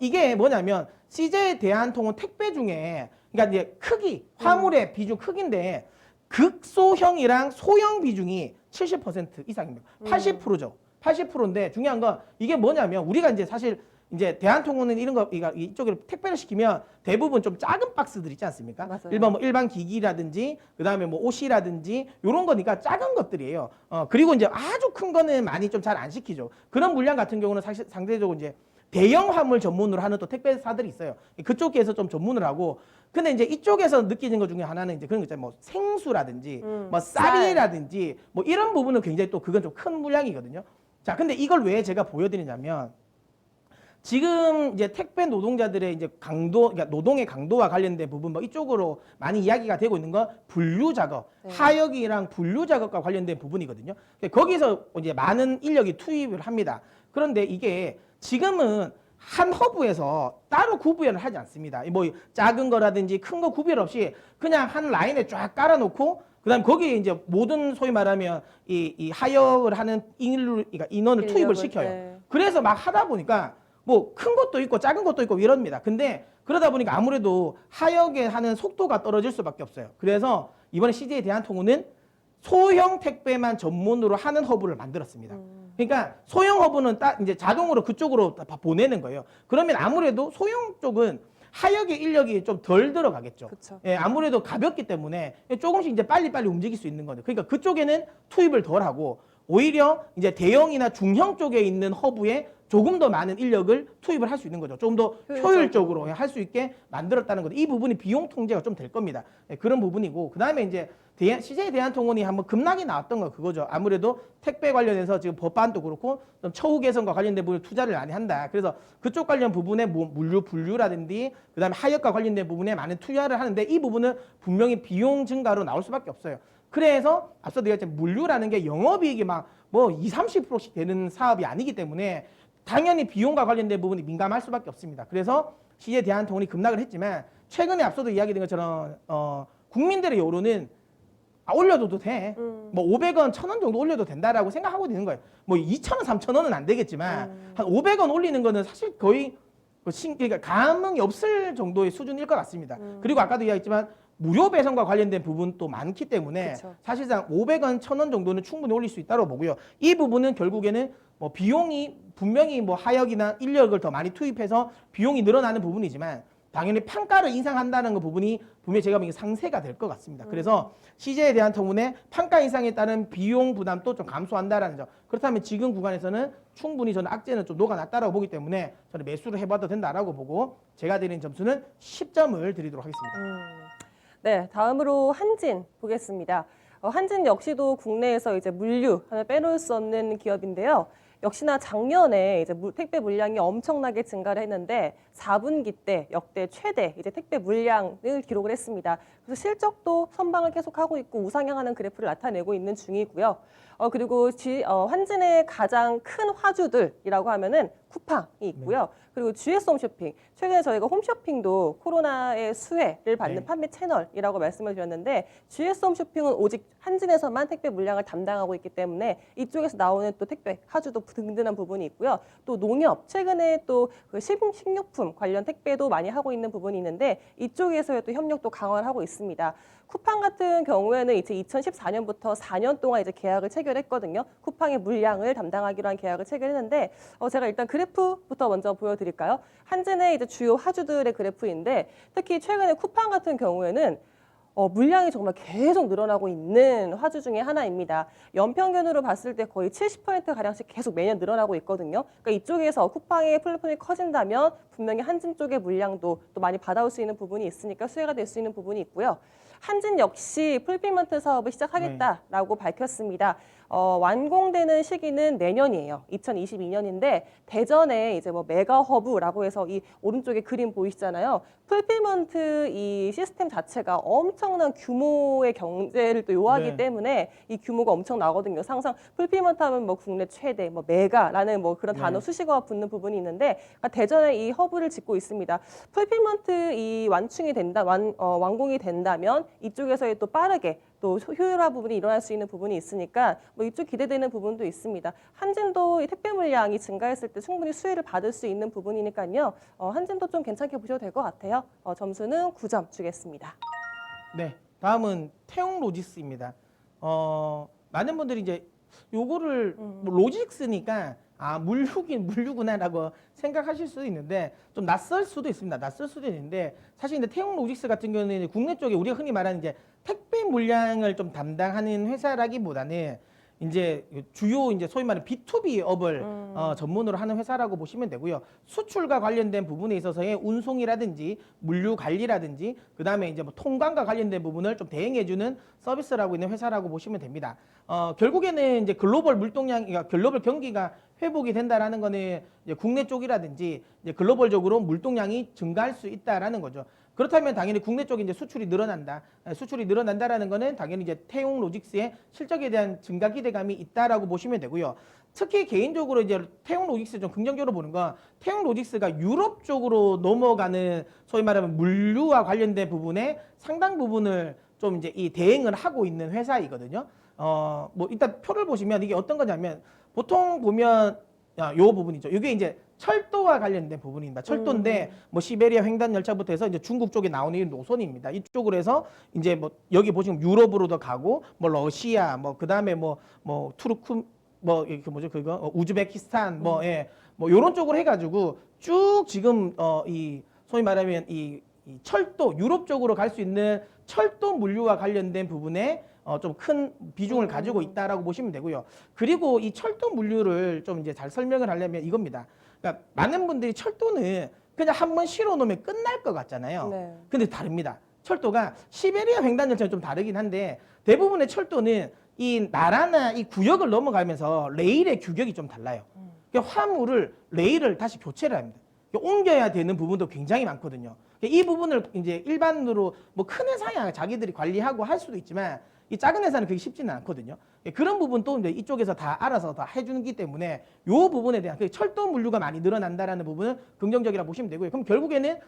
이게 뭐냐면 CJ 대한통운 택배 중에 그러니까 이제 크기 화물의 비중 크기인데 극소형이랑 소형 비중이 70% 이상입니다. 80%죠. 80%인데 중요한 건 이게 뭐냐면 우리가 이제 사실 이제 대한통운은 이런 거 이쪽으로 택배를 시키면 대부분 좀 작은 박스들 있지 않습니까? 맞아요. 일반 기기라든지 그다음에 뭐 옷이라든지 이런 거니까 작은 것들이에요. 그리고 이제 아주 큰 거는 많이 좀 잘 안 시키죠. 그런 물량 같은 경우는 사실 상대적으로 이제 대형 화물 전문으로 하는 또 택배사들이 있어요. 그쪽에서 좀 전문을 하고 근데 이제 이쪽에서 느끼는 것 중에 하나는 이제 그런 거 있잖아요. 뭐 생수라든지 뭐 쌀이라든지 뭐 이런 부분은 굉장히 또 그건 좀 큰 물량이거든요. 자, 근데 이걸 왜 제가 보여드리냐면 지금 이제 택배 노동자들의 이제 강도, 그러니까 노동의 강도와 관련된 부분 뭐 이쪽으로 많이 이야기가 되고 있는 건 분류 작업, 하역이랑 분류 작업과 관련된 부분이거든요. 거기서 이제 많은 인력이 투입을 합니다. 그런데 이게 지금은 한 허브에서 따로 구분을 하지 않습니다. 뭐 작은 거라든지 큰 거 구별 없이 그냥 한 라인에 쫙 깔아놓고 그다음 거기에 이제 모든 소위 말하면 이 하역을 하는 그러니까 인원을 투입을 시켜요. 네. 그래서 막 하다 보니까 뭐 큰 것도 있고 작은 것도 있고 이럽니다. 근데 그러다 보니까 아무래도 하역에 하는 속도가 떨어질 수밖에 없어요. 그래서 이번에 CJ 대한통운은 소형 택배만 전문으로 하는 허브를 만들었습니다. 그러니까 소형 허브는 딱 이제 자동으로 그쪽으로 다 보내는 거예요. 그러면 아무래도 소형 쪽은 하역의 인력이 좀 덜 들어가겠죠. 그쵸. 예, 아무래도 가볍기 때문에 조금씩 이제 빨리빨리 움직일 수 있는 거죠. 그러니까 그쪽에는 투입을 덜 하고 오히려 이제 대형이나 중형 쪽에 있는 허브에 조금 더 많은 인력을 투입을 할 수 있는 거죠. 좀 더 효율적으로 할 수 있게 만들었다는 거죠. 이 부분이 비용 통제가 좀 될 겁니다. 예, 그런 부분이고 그다음에 이제 CJ 대한통운이 한번 급락이 나왔던 거 그거죠. 아무래도 택배 관련해서 지금 법안도 그렇고 좀 처우 개선과 관련된 부분에 투자를 많이 한다. 그래서 그쪽 관련 부분에 물류 분류라든지 그다음에 하역과 관련된 부분에 많은 투자를 하는데 이 부분은 분명히 비용 증가로 나올 수밖에 없어요. 그래서 앞서도 얘기했지만 물류라는 게 영업이익이 막 뭐 20-30%씩 되는 사업이 아니기 때문에 당연히 비용과 관련된 부분이 민감할 수밖에 없습니다. 그래서 CJ 대한통운이 급락을 했지만 최근에 앞서도 이야기된 것처럼 국민들의 여론은 올려도 돼. 뭐 500원, 1000원 정도 올려도 된다라고 생각하고 있는 거예요. 뭐 2,000원, 3,000원은 안 되겠지만 한 500원 올리는 거는 사실 거의 그러니까 감흥이 없을 정도의 수준일 것 같습니다. 그리고 아까도 이야기했지만 무료 배송과 관련된 부분도 많기 때문에 그쵸. 사실상 500원, 1000원 정도는 충분히 올릴 수 있다고 보고요. 이 부분은 결국에는 뭐 비용이 분명히 뭐 하역이나 인력을 더 많이 투입해서 비용이 늘어나는 부분이지만 당연히 판가를 인상한다는 그 부분이 분명히 제가 보기엔 상세가 될 것 같습니다. 그래서 시제에 대한 부분에 판가 인상에 따른 비용 부담도 좀 감소한다라는 점. 그렇다면 지금 구간에서는 충분히 저는 악재는 좀 녹아났다라고 보기 때문에 저는 매수를 해봐도 된다라고 보고 제가 드리는 점수는 10점을 드리도록 하겠습니다. 네, 다음으로 한진 보겠습니다. 한진 역시도 국내에서 이제 물류 하면 빼놓을 수 없는 기업인데요. 역시나 작년에 이제 택배 물량이 엄청나게 증가를 했는데 4분기 때 역대 최대 이제 택배 물량을 기록을 했습니다. 그래서 실적도 선방을 계속하고 있고 우상향하는 그래프를 나타내고 있는 중이고요. 그리고 한진의 가장 큰 화주들이라고 하면은 쿠팡이 있고요. 그리고 GS 홈쇼핑. 최근에 저희가 홈쇼핑도 코로나의 수혜를 받는 판매 채널이라고 말씀을 드렸는데 GS 홈쇼핑은 오직 한진에서만 택배 물량을 담당하고 있기 때문에 이쪽에서 나오는 또 택배 화주도 든든한 부분이 있고요. 또 농협 최근에 또 그 식료품 관련 택배도 많이 하고 있는 부분이 있는데 이쪽에서의 또 협력도 강화를 하고 있습니다. 쿠팡 같은 경우에는 이제 2014년부터 4년 동안 이제 계약을 체결했거든요. 쿠팡의 물량을 담당하기로 한 계약을 체결했는데 제가 일단 그래프부터 먼저 보여드릴까요? 한진의 이제 주요 화주들의 그래프인데 특히 최근에 쿠팡 같은 경우에는 물량이 정말 계속 늘어나고 있는 화주 중에 하나입니다. 연평균으로 봤을 때 거의 70%가량씩 계속 매년 늘어나고 있거든요. 그러니까 이쪽에서 쿠팡의 플랫폼이 커진다면 분명히 한진 쪽의 물량도 또 많이 받아올 수 있는 부분이 있으니까 수혜가 될 수 있는 부분이 있고요. 한진 역시 풀필먼트 사업을 시작하겠다라고 밝혔습니다. 완공되는 시기는 내년이에요. 2022년인데 대전에 이제 뭐 메가허브라고 해서 이 오른쪽에 그림 보이시잖아요. 풀필먼트 이 시스템 자체가 엄청난 규모의 경제를 또 요하기 때문에 이 규모가 엄청 나거든요. 항상 풀필먼트 하면 뭐 국내 최대, 뭐 메가라는 뭐 그런 단어 수식어가 붙는 부분이 있는데 그러니까 대전에 이 허브를 짓고 있습니다. 풀필먼트 이 완충이 된다, 완공이 된다면 이쪽에서의 또 빠르게 또 효율화 부분이 일어날 수 있는 부분이 있으니까 뭐 이쪽 기대되는 부분도 있습니다. 한진도 이 택배 물량이 증가했을 때 충분히 수혜를 받을 수 있는 부분이니까요. 한진도 좀 괜찮게 보셔도 될 것 같아요. 점수는 9점 주겠습니다. 네, 다음은 태용 로지스입니다. 많은 분들이 이제 요거를 뭐 로지스니까 물류구나라고 생각하실 수도 있는데 좀 낯설 수도 있습니다. 낯설 수도 있는데 사실 근데 태용 로지스 같은 경우는 국내 쪽에 우리가 흔히 말하는 이제 택배 물량을 좀 담당하는 회사라기보다는 이제 주요 이제 소위 말하는 B2B 업을 전문으로 하는 회사라고 보시면 되고요. 수출과 관련된 부분에 있어서의 운송이라든지 물류 관리라든지 그다음에 이제 뭐 통관과 관련된 부분을 좀 대행해주는 서비스라고 있는 회사라고 보시면 됩니다. 결국에는 이제 글로벌 글로벌 경기가 회복이 된다라는 거는 이제 국내 쪽이라든지 이제 글로벌적으로 물동량이 증가할 수 있다라는 거죠. 그렇다면 당연히 국내 쪽에 이제 수출이 늘어난다라는 거는 당연히 이제 태용 로직스의 실적에 대한 증가 기대감이 있다라고 보시면 되고요. 특히 개인적으로 이제 태용 로직스 좀 긍정적으로 보는 건 태용 로직스가 유럽 쪽으로 넘어가는 소위 말하면 물류와 관련된 부분에 상당 부분을 좀 이제 이 대행을 하고 있는 회사이거든요. 뭐 일단 표를 보시면 이게 어떤 거냐면 보통 보면 요 부분이죠. 이게 이제 철도와 관련된 부분입니다. 철도인데 뭐 시베리아 횡단 열차부터 해서 이제 중국 쪽에 나오는 이 노선입니다. 이쪽으로 해서 이제 뭐 여기 보시면 유럽으로도 가고 뭐 러시아 뭐 그다음에 뭐 투르크 뭐 그 뭐죠 그거 우즈베키스탄 뭐 요런 쪽으로 해가지고 쭉 지금 이 소위 말하면 이 철도 유럽 쪽으로 갈 수 있는 철도 물류와 관련된 부분에 좀 큰 비중을 가지고 있다라고 보시면 되고요. 그리고 이 철도 물류를 좀 이제 잘 설명을 하려면 이겁니다. 그러니까 많은 분들이 철도는 그냥 한 번 실어 놓으면 끝날 것 같잖아요. 네. 근데 다릅니다. 철도가 시베리아 횡단 열차는 좀 다르긴 한데 대부분의 철도는 이 나라나 이 구역을 넘어가면서 레일의 규격이 좀 달라요. 그러니까 화물을 레일을 다시 교체를 합니다. 옮겨야 되는 부분도 굉장히 많거든요. 이 부분을 이제 일반으로 뭐 큰 회사야 자기들이 관리하고 할 수도 있지만 이 작은 회사는 그게 쉽지는 않거든요. 그런 부분도 이제 이쪽에서 다 알아서 다 해주기 때문에 이 부분에 대한 철도 물류가 많이 늘어난다라는 부분은 긍정적이라고 보시면 되고요. 그럼 결국에는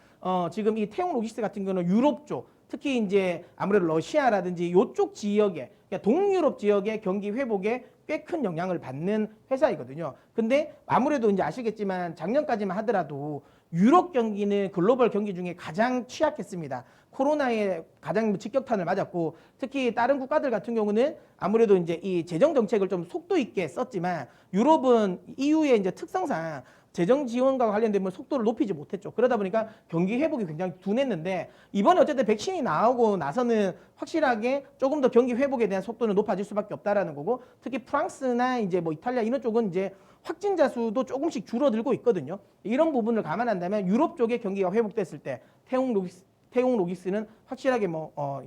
지금 이 태용 로지스틱 같은 경우는 유럽 쪽, 특히 이제 아무래도 러시아라든지 이쪽 지역에 그러니까 동유럽 지역의 경기 회복에 꽤 큰 영향을 받는 회사이거든요. 근데 아무래도 이제 아시겠지만 작년까지만 하더라도 유럽 경기는 글로벌 경기 중에 가장 취약했습니다. 코로나에 가장 직격탄을 맞았고 특히 다른 국가들 같은 경우는 아무래도 이제 이 재정 정책을 좀 속도 있게 썼지만 유럽은 EU의 이제 특성상 재정 지원과 관련된 뭐 속도를 높이지 못했죠. 그러다 보니까 경기 회복이 굉장히 둔했는데 이번에 어쨌든 백신이 나오고 나서는 확실하게 조금 더 경기 회복에 대한 속도는 높아질 수밖에 없다라는 거고, 특히 프랑스나 이제 뭐 이탈리아 이런 쪽은 이제 확진자 수도 조금씩 줄어들고 있거든요. 이런 부분을 감안한다면 유럽 쪽의 경기가 회복됐을 때 태용 로기스는 확실하게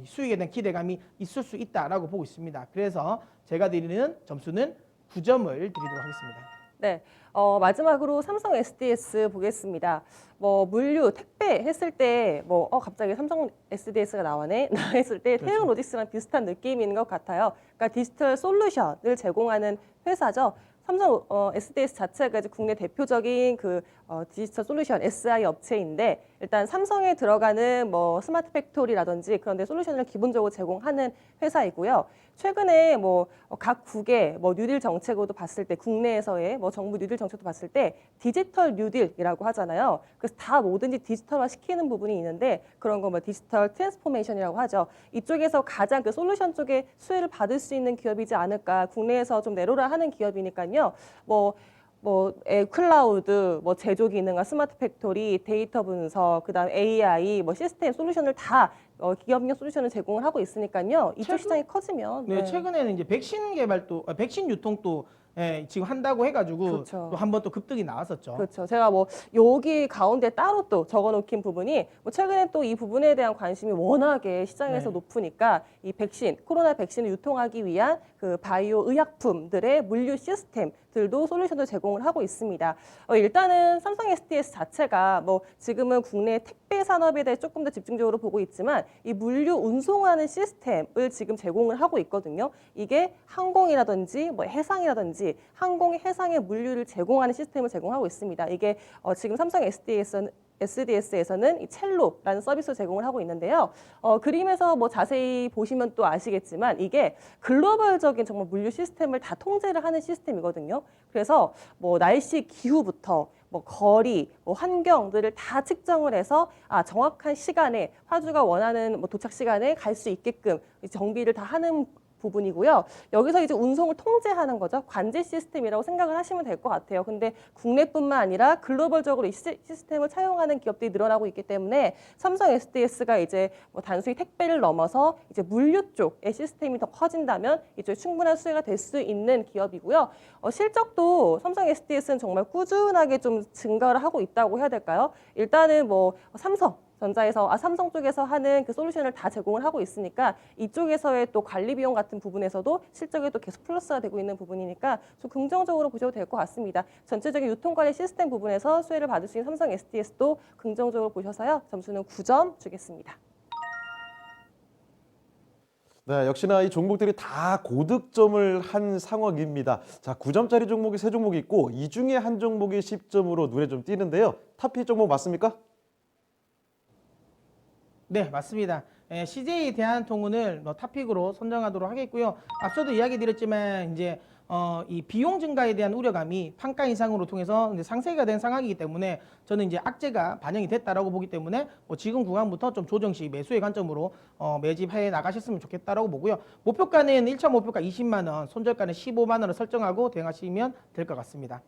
수익에 대한 기대감이 있을 수 있다라고 보고 있습니다. 그래서 제가 드리는 점수는 9점을 드리도록 하겠습니다. 네, 마지막으로 삼성 SDS 보겠습니다. 물류, 택배 했을 때, 갑자기 삼성 SDS가 나왔네? 했을 때 태용 로직스랑 비슷한 느낌인 것 같아요. 그러니까 디지털 솔루션을 제공하는 회사죠. 삼성 SDS 자체가 이제 국내 대표적인 디지털 솔루션 SI 업체인데, 일단 삼성에 들어가는 스마트 팩토리라든지 그런 데 솔루션을 기본적으로 제공하는 회사이고요. 최근에 각 국의 뉴딜 정책으로도 봤을 때, 국내에서의 정부 뉴딜 정책도 봤을 때 디지털 뉴딜이라고 하잖아요. 그래서 다 뭐든지 디지털화 시키는 부분이 있는데, 그런 거 디지털 트랜스포메이션이라고 하죠. 이쪽에서 가장 그 솔루션 쪽에 수혜를 받을 수 있는 기업이지 않을까. 국내에서 좀 내로라 하는 기업이니까요. 클라우드, 제조 기능과 스마트 팩토리, 데이터 분석, 그다음 AI, 시스템 솔루션을 다 기업용 솔루션을 제공을 하고 있으니까요. 이쪽 시장이 커지면 최근에는 이제 백신 개발도 백신 유통도 지금 한다고 해가지고 그렇죠. 또 한 번 또 급등이 나왔었죠. 그렇죠. 제가 여기 가운데 따로 또 적어놓긴 부분이 최근에 또 이 부분에 대한 관심이 워낙에 시장에서 높으니까 이 백신, 코로나 백신을 유통하기 위한 그 바이오 의약품들의 물류 시스템들도 솔루션을 제공을 하고 있습니다. 일단은 삼성 SDS 자체가 지금은 국내 택배 산업에 대해 조금 더 집중적으로 보고 있지만 이 물류 운송하는 시스템을 지금 제공을 하고 있거든요. 이게 항공이라든지 해상이라든지 항공의 해상의 물류를 제공하는 시스템을 제공하고 있습니다. 이게 지금 삼성 SDS에서는 이 첼로라는 서비스를 제공을 하고 있는데요. 그림에서 자세히 보시면 또 아시겠지만 이게 글로벌적인 정말 물류 시스템을 다 통제를 하는 시스템이거든요. 그래서 날씨, 기후부터 거리, 환경들을 다 측정을 해서 정확한 시간에 화주가 원하는 도착 시간에 갈 수 있게끔 정비를 다 하는 부분이고요. 여기서 이제 운송을 통제하는 거죠. 관제 시스템이라고 생각을 하시면 될 것 같아요. 근데 국내뿐만 아니라 글로벌적으로 이 시스템을 차용하는 기업들이 늘어나고 있기 때문에 삼성 SDS가 이제 단순히 택배를 넘어서 이제 물류 쪽의 시스템이 더 커진다면 이제 충분한 수혜가 될 수 있는 기업이고요. 실적도 삼성 SDS는 정말 꾸준하게 좀 증가를 하고 있다고 해야 될까요? 일단은 삼성 쪽에서 하는 그 솔루션을 다 제공을 하고 있으니까 이쪽에서의 또 관리 비용 같은 부분에서도 실적이 또 계속 플러스가 되고 있는 부분이니까 좀 긍정적으로 보셔도 될 것 같습니다. 전체적인 유통 관리 시스템 부분에서 수혜를 받을 수 있는 삼성 SDS도 긍정적으로 보셔서요. 점수는 9점 주겠습니다. 네, 역시나 이 종목들이 다 고득점을 한 상황입니다. 자, 9점짜리 종목이 3종목이 있고 이 중에 한 종목이 10점으로 눈에 좀 띄는데요. 탑픽 종목 맞습니까? 네, 맞습니다. CJ 대한통운을 탑픽으로 선정하도록 하겠고요. 앞서도 이야기 드렸지만 이제 이 비용 증가에 대한 우려감이 판가 인상으로 통해서 이제 상쇄가 된 상황이기 때문에 저는 이제 악재가 반영이 됐다라고 보기 때문에 지금 구간부터 좀 조정 시 매수의 관점으로 매집해 나가셨으면 좋겠다라고 보고요. 목표가는 1차 목표가 20만 원, 손절가는 15만 원을 설정하고 대응하시면 될 것 같습니다.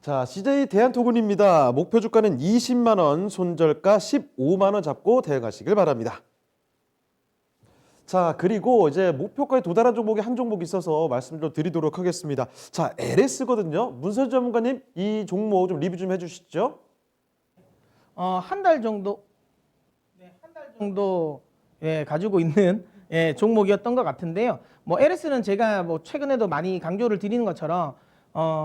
자, CJ 대한통운입니다. 목표 주가는 20만 원, 손절가 15만 원 잡고 대응하시길 바랍니다. 자, 그리고 이제 목표가에 도달한 종목이 한 종목 있어서 말씀 좀 드리도록 하겠습니다. 자, LS거든요. 문선 전문가님, 이 종목 좀 리뷰 좀 해주시죠. 한 달 정도 가지고 있는 종목이었던 것 같은데요. LS는 제가 최근에도 많이 강조를 드리는 것처럼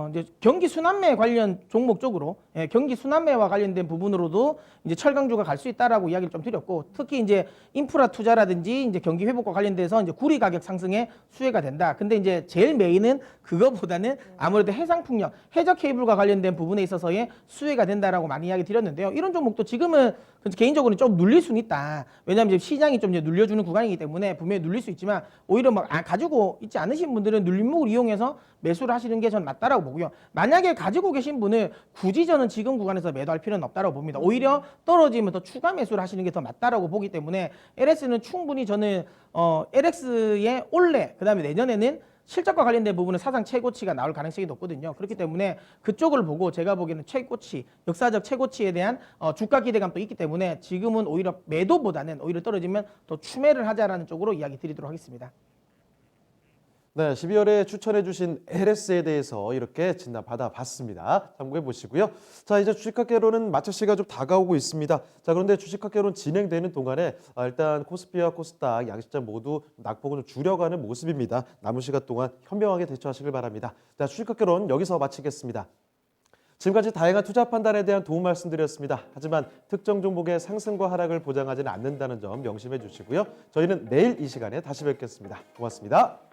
이제 경기 순환매 관련 종목 쪽으로 경기 순환매와 관련된 부분으로도 이제 철강주가 갈 수 있다라고 이야기를 좀 드렸고, 특히 이제 인프라 투자라든지 이제 경기 회복과 관련돼서 이제 구리 가격 상승에 수혜가 된다. 근데 이제 제일 메인은 그거보다는 아무래도 해상 풍력, 해저 케이블과 관련된 부분에 있어서의 수혜가 된다라고 많이 이야기 드렸는데요. 이런 종목도 지금은 개인적으로는 좀 눌릴 수는 있다. 왜냐하면 이제 시장이 좀 이제 눌려주는 구간이기 때문에 분명히 눌릴 수 있지만 오히려 가지고 있지 않으신 분들은 눌림목을 이용해서 매수를 하시는 게 전 맞다라고 보고요. 만약에 가지고 계신 분은 굳이 저는 지금 구간에서 매도할 필요는 없다라고 봅니다. 오히려 떨어지면 더 추가 매수를 하시는 게 더 맞다라고 보기 때문에 LS는 충분히 저는 LX의 올해 그다음에 내년에는 실적과 관련된 부분은 사상 최고치가 나올 가능성이 높거든요. 그렇기 때문에 그쪽을 보고 제가 보기에는 최고치, 역사적 최고치에 대한 주가 기대감도 있기 때문에 지금은 오히려 매도보다는 오히려 떨어지면 더 추매를 하자라는 쪽으로 이야기 드리도록 하겠습니다. 네, 12월에 추천해 주신 LS에 대해서 이렇게 진단 받아봤습니다. 참고해 보시고요. 자, 이제 주식학개론은 마칠 시간 좀 다가오고 있습니다. 자, 그런데 주식학개론 진행되는 동안에 일단 코스피와 코스닥 양시장 모두 낙폭을 좀 줄여가는 모습입니다. 남은 시간 동안 현명하게 대처하시길 바랍니다. 자, 주식학개론 여기서 마치겠습니다. 지금까지 다양한 투자 판단에 대한 도움 말씀드렸습니다. 하지만 특정 종목의 상승과 하락을 보장하지는 않는다는 점 명심해 주시고요. 저희는 내일 이 시간에 다시 뵙겠습니다. 고맙습니다.